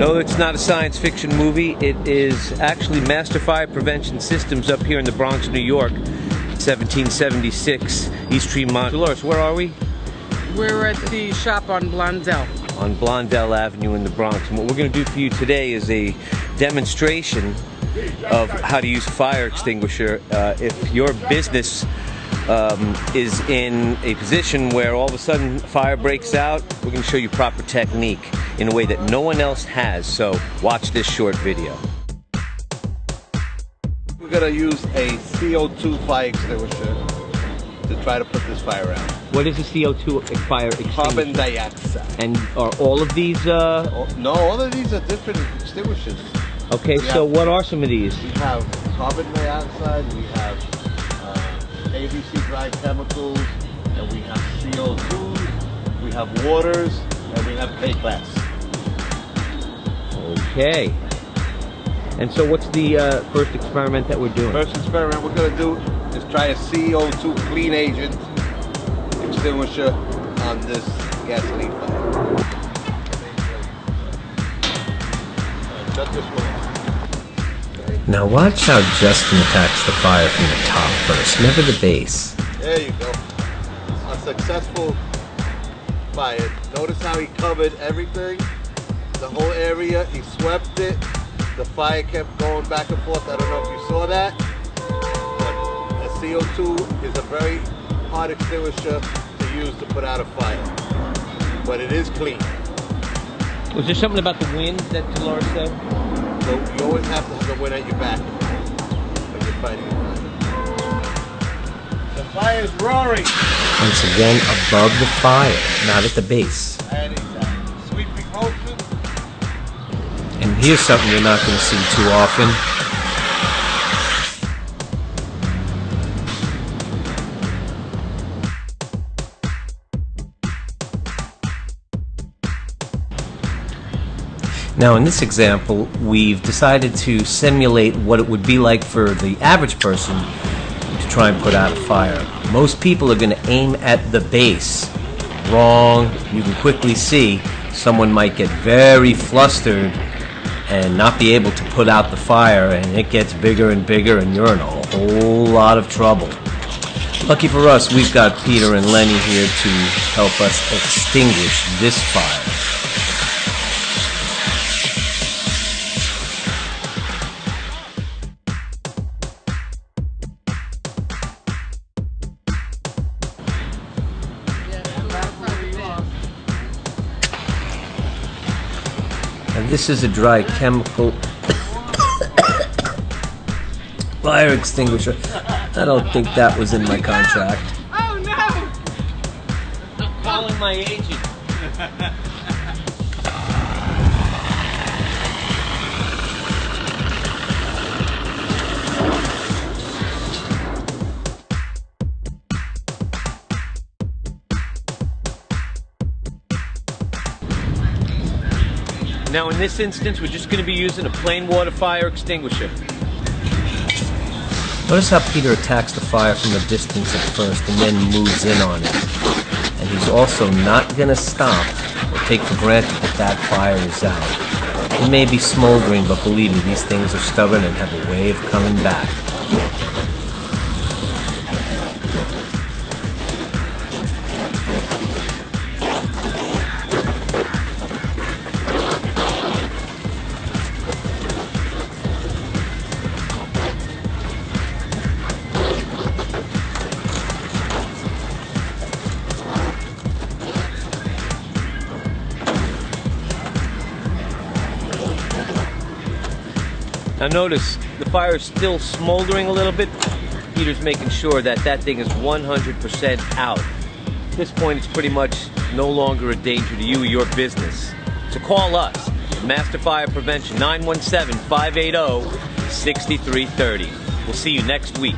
No, it's not a science fiction movie. It is actually Master Fire Prevention Systems up here in the Bronx, New York, 1776 East Tremont. Dolores, where are we? We're at the shop on Blondell. On Blondell Avenue in the Bronx. And what we're going to do for you today is a demonstration of how to use a fire extinguisher if your business is in a position where all of a sudden fire breaks out. We're going to show you proper technique in a way that no one else has, so watch this short video. We're going to use a CO2 fire extinguisher to try to put this fire out. What is a CO2 fire extinguisher? Carbon dioxide. And are all of these No, all of these are different extinguishers. Okay, so what are some of these? We have carbon dioxide, we have ABC dry chemicals, and we have CO2, we have waters, and we have K-class. Okay. And so what's the first experiment that we're doing? First experiment we're going to do is try a CO2 clean agent extinguisher on this gasoline fire. Shut this one off. Now watch how Justin attacks the fire from the top first, never the base. There you go. A successful fire. Notice how he covered everything, the whole area. He swept it. The fire kept going back and forth. I don't know if you saw that. But a CO2 is a very hard extinguisher to use to put out a fire. But it is clean. Was there something about the wind that Dolores said? So you always have to have the wind at your back when you're fighting a fire. The fire is roaring. Once again, above the fire, not at the base. And he's sweeping motion. And here's something you're not going to see too often. Now in this example, we've decided to simulate what it would be like for the average person to try and put out a fire. Most people are going to aim at the base. Wrong. You can quickly see someone might get very flustered and not be able to put out the fire, and it gets bigger and bigger and you're in a whole lot of trouble. Lucky for us, we've got Peter and Lenny here to help us extinguish this fire. And this is a dry chemical fire extinguisher. I don't think that was in my contract. Oh no! I'm calling my agent. Now in this instance, we're just going to be using a plain water fire extinguisher. Notice how Peter attacks the fire from a distance at first and then moves in on it. And he's also not going to stop or take for granted that that fire is out. It may be smoldering, but believe me, these things are stubborn and have a way of coming back. Now notice, the fire is still smoldering a little bit. Peter's making sure that that thing is 100% out. At this point, it's pretty much no longer a danger to you or your business. So call us, Master Fire Prevention, 917-580-6330. We'll see you next week.